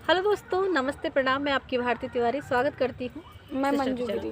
Hello दोस्तों, नमस्ते, प्रणाम। मैं आपकी भारती तिवारी स्वागत करती हूँ। मैं मंजू गिरी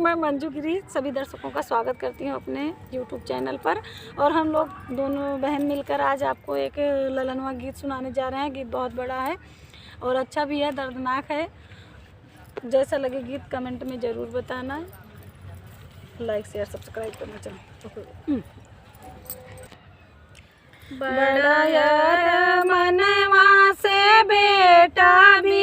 मैं मंजू गिरी सभी दर्शकों का स्वागत करती हूँ अपने YouTube चैनल पर। और हम लोग दोनों बहन मिलकर आज आपको एक ललनवा गीत सुनाने जा रहे हैं। गीत बहुत बड़ा है और अच्छा भी है, दर्दनाक है। जैसा लगे गीत कमेंट में ज़रूर बताना, लाइक शेयर सब्सक्राइब करना चाहिए। बड़ा यार मनवा से बेटा भी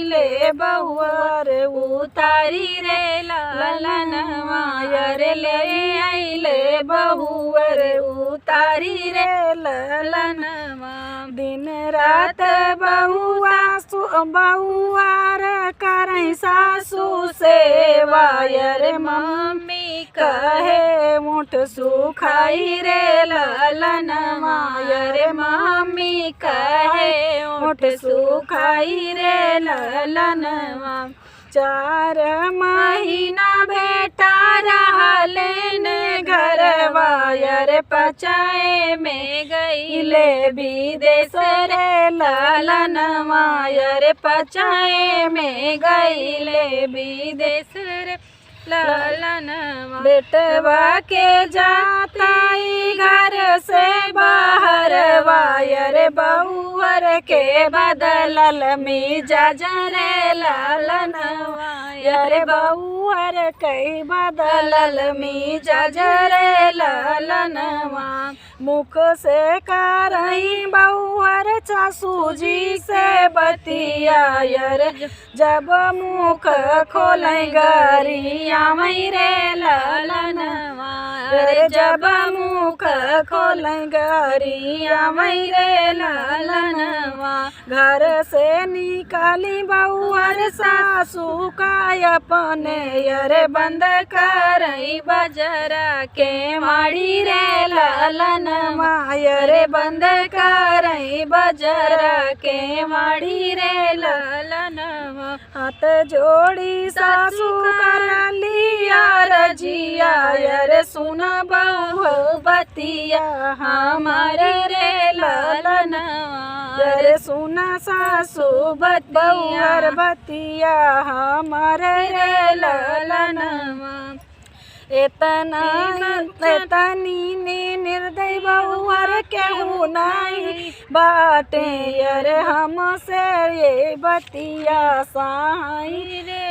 ले बहुअर उतारी रे ललनवा यार ले बहुअर उतारी रे ललनवा। दिन रात बहुआर करई सासू सेवा यार मम्मी कहे मुठ सुखाई रे ललनवा यार मम्मी कहे मुठ सुखाई रे ललनवा। 4 महीना बेटा रहले ने घरवा यार पचाए में गईले विदेश रे ललनवा यार पचाए में गईले विदेश रे ललनवा। बेटवा के जाताई घर से बाहर वायर बहुअर के बदलल मिजाज रे ललनवा यार बहुअर के बदलल मिजाज रे ललनवा। मुख से करई बहुअर सासू जी से बतिया यार जब मुख खोलई गरिया मई रे ललनवा यार जब मुख खोलई गरिया मई रे ललनवा। घर से निकाली बहुअर सासू का अपने यार बंद करई बजरा के माड़ी रे ललनवा यार बंद करई बजरा के माड़ी रे ललनवा। हाथ जोड़ी सासू कर लिया रजिया यार सुन बहु बतिया हमारे रे ललनवा यार सुन सासू बहुअर बतिया हमारे रे ललनवा। एतनी ने निर्दय बहुअर केहू नहीं बाटे यार हमसे ये बतिया सहाई रे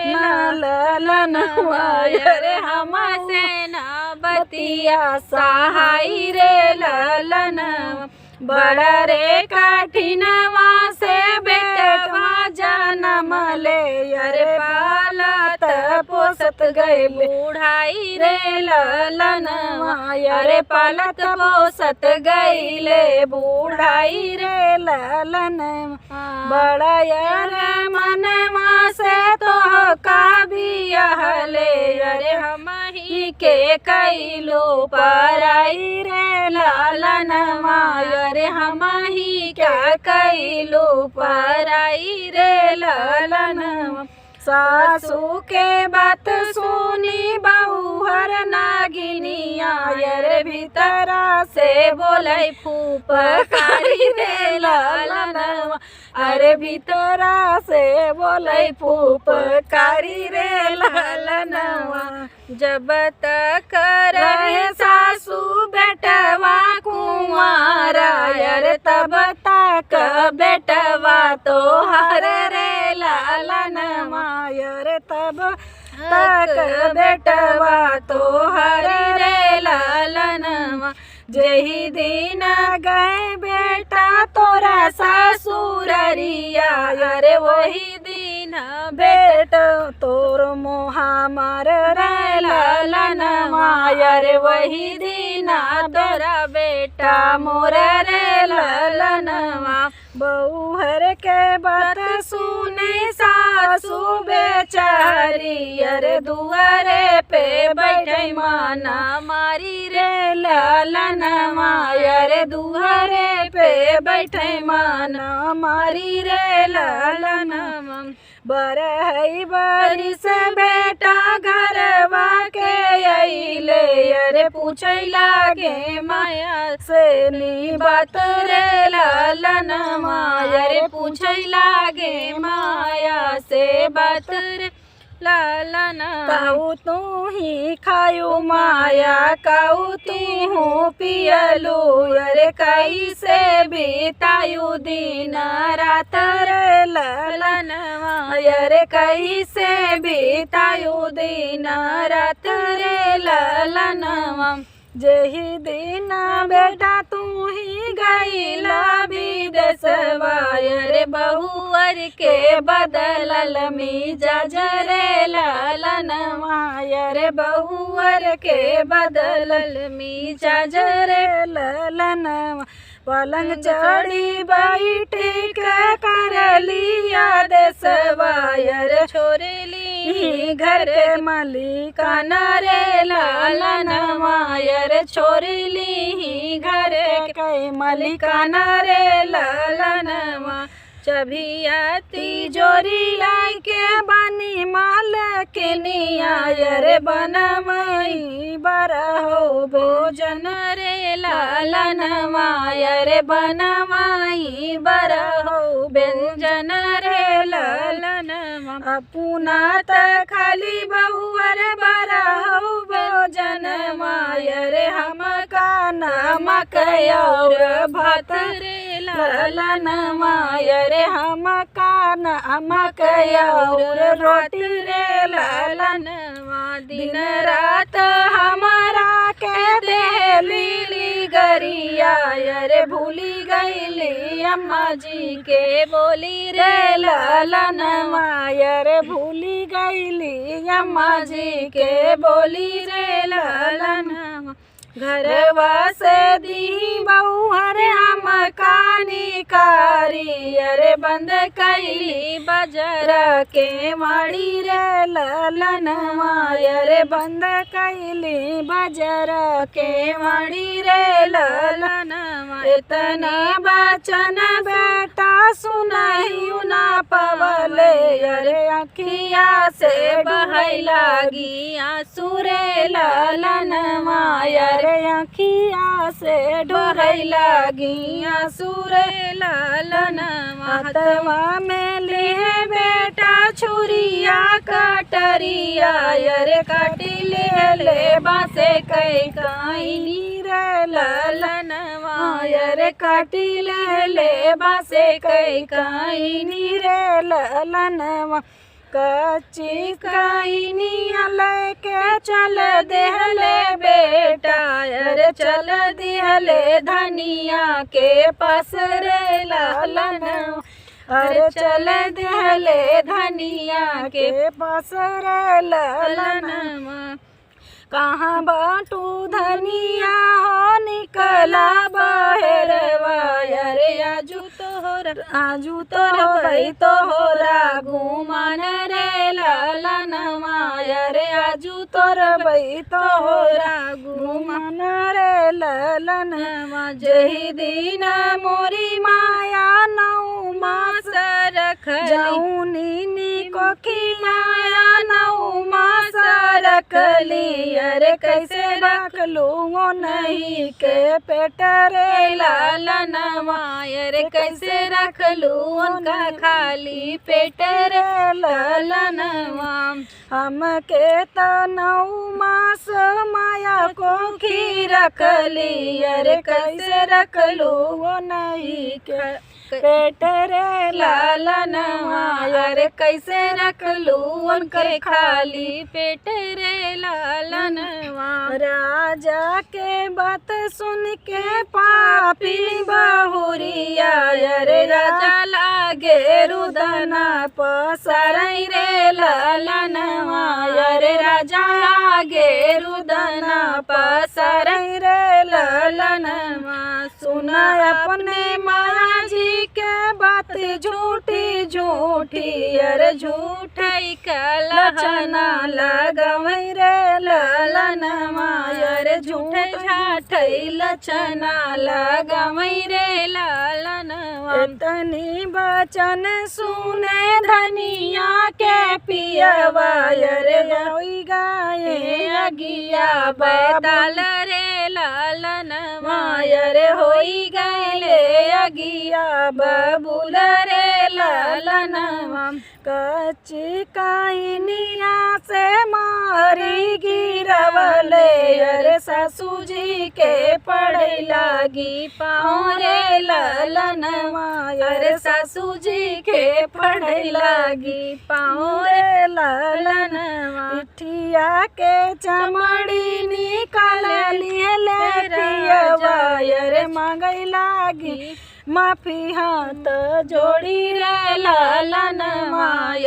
ललनवा यार हमसे ना बतिया सहाई रे ललनवा। बड़ा रे कठिनवा से बेटवा जन्म ले यार पालत पोसत गए बूढ़ाई रे ललनवा यार पालत पोसत गईले बूढ़ाई रे ललनवा। बड़ा यार मनवा से तो का भी यहले यार हम ही के कैलो पराई रे ललनवा यार हम ही क्या कैलो पराई रे ललनवा। सासू के बात सुनी बहुअर नागिनिया यार भीतरा से बोलाई फूफकारी रे ललनवा अरे भीतरा से बोलाई फूफकारी रे ललनवा। जब तक रहे सासू बेटवा कुंवारा यार तब तक बेटवा तो हर रे ललनवा यार तब तक बेटवा तो हर रे ललनवा। जही दिन गए बेटा तोरा ससुररिया यार वही दिन बेटा तोर मोहा मार रे ललनवा यार वही दिन तोरा बेटा मोर रे ललनवा। बहुअर के बात सुने सासू बेचारी यार दुआरे पे बैठे माना मारी रे ललनवा यार दुआरे पे बैठे माना मारी रे ललनवा। बरहई बारिश बेटा घरवा के अइले अरे पूछै लागे माया से नी बात रे लालनमा पूछै लागे माया से बात रे ललनवा। काऊ तू ही खायू माया काऊ तू पियलू अरे कैसे बितायू दिन रात रे ललनवा। अरे कैसे बितायू दिन रात रे ललनवा। जही दिन बेटा तू ही गईला विदेशवा अरे बहुअर के बदलल मिजाज रे ललनवा। अरे बहुअर के बदलल मिजाज रे ललनवा। पलंग चढ़ी बैठी के कर लिया देशवा अरे छोरेली घर के मालिकान रे ललनवा। अरे छोरेली घर के मालिकान रे ललनवा। चबिया तिजोरी लाई के बनी माल के निया अरे बनमई बरहो भोजन रे ललनवा। अरे बनमई बरहो व्यंजन रे ललनवा। अपुना त खाली बहुअर बरहो भोजन अरे हम का नमक और भात रे ललनवा। अरे हम का नमक और रोटी रे ललनवा। दिन रात हमारा के देली गरिया अरे भूली गईली अम्मा जी के बोली रे ललनवा। अरे भूली गईली अम्मा जी के बोली रे ललनवा। घरवा से दी बहुअर हम कानी कारी अरे बंद कैली बजर के माड़ी रे ललनवा। अरे बंद कैली बजर के माड़ी रे ललनवा। इतना बचन बेटा सुनहियो ना पवले अरे अखिया से बहै लागी आंसू रे ललनवा। अरे अखिया से ढोरै लागी आंसू रे ललनवा। हाथवा में लिए बेटा छुरिया कटरिया अरे काटी ले बासे कई काइनी रे ललनवा। अरे काटी ले बासे कई काइनी रे ललनवा। कच्ची काइनिया लेके चल देहले बेटा अरे चल दिहले धनिया के पास रे ललनवा। अरे चल दिहले धनिया के पास रे ललनवा। कहाँ बाटू धनिया हो निकला बहरवा अरे आजू तोहरा तोहरा घूमन रे ललनवा। अरे आजू तोहरा घूमन रे ललनवा। जही दिन मोरी माया 9 मास रख जऊनी को खिलाया 9 मास रखली अरे कैसे रख लूँ नहीं के पेट रे ललनवा। अरे कैसे रख लूँ उनका खाली पेट रे ललनवा। हम के तो 9 मास माया को खी रखली अरे कैसे रख लूँ नहीं के पेट रे ललनवा। अरे कैसे रख लूँ उनके खाली पेट रे ललनवा। राजा के बात सुन के पापी बहुरिया अरे राजा लागे रुदना पसरई रे ललनवा। अरे राजा लागे रुदना पसरई रे ललनवा। सुना अपने माया जी के बात झूठी झूठी अरे झूठी लचना लगवई रे ललनवा। अरे झूठे झाठई लचना लगवई रे ललनवा। इतनी बचन सुने धनिया के पियवा अरे होई गाये अगिया बैताल रे ललनवा। अरे होई गए अगिया बबूल रे ललनवा कच्ची काइनिया से मारी गिरवले अरे सासू जी के पड़े लागी पाँव रे ललनवा अरे सासू जी के पड़े लागी पाँव रे ललनवा पिठिया के चमड़ी निकाल लिए ले पियवा अरे मांगई लागी माफी हाथ जोड़ी रे ललनवा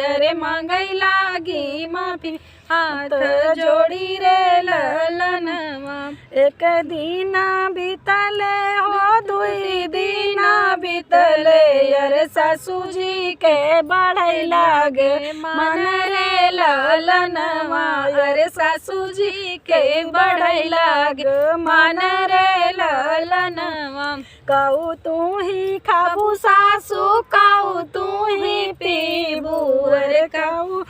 अरे मांगई लागी माफी हाथ जोड़ी रे ललनवा एक दीना बीतले हो दुई दीना बीतले अरे सासू जी के बढ़ई लागे मन रे ललनवा अरे सासू जी के बढ़ई लागे मन रे ललनवा काऊ तू ही खाबू सासू काऊ तू ही पीबू अरे काऊ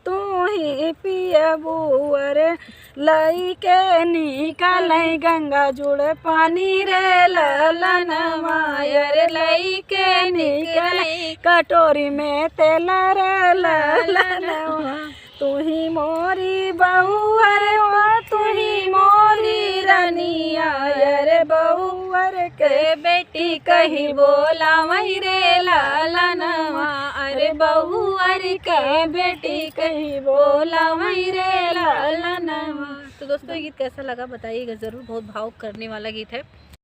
तू ही पियबू अरे लई के निकाल गंगा जुड़ पानी रे ललनवा अरे लई के निकाल कटोरी में तेल रे ललनवा तू ही मोरी बहू अरे तू ही मोरी रनिया अरे बहू अरे के बेटी कही बोला वही रे ललनवा अरे बहू अरे के बेटी कही बोला वही रे ललनवा। तो दोस्तों ये गीत कैसा लगा बताइएगा ज़रूर, बहुत भावुक करने वाला गीत है।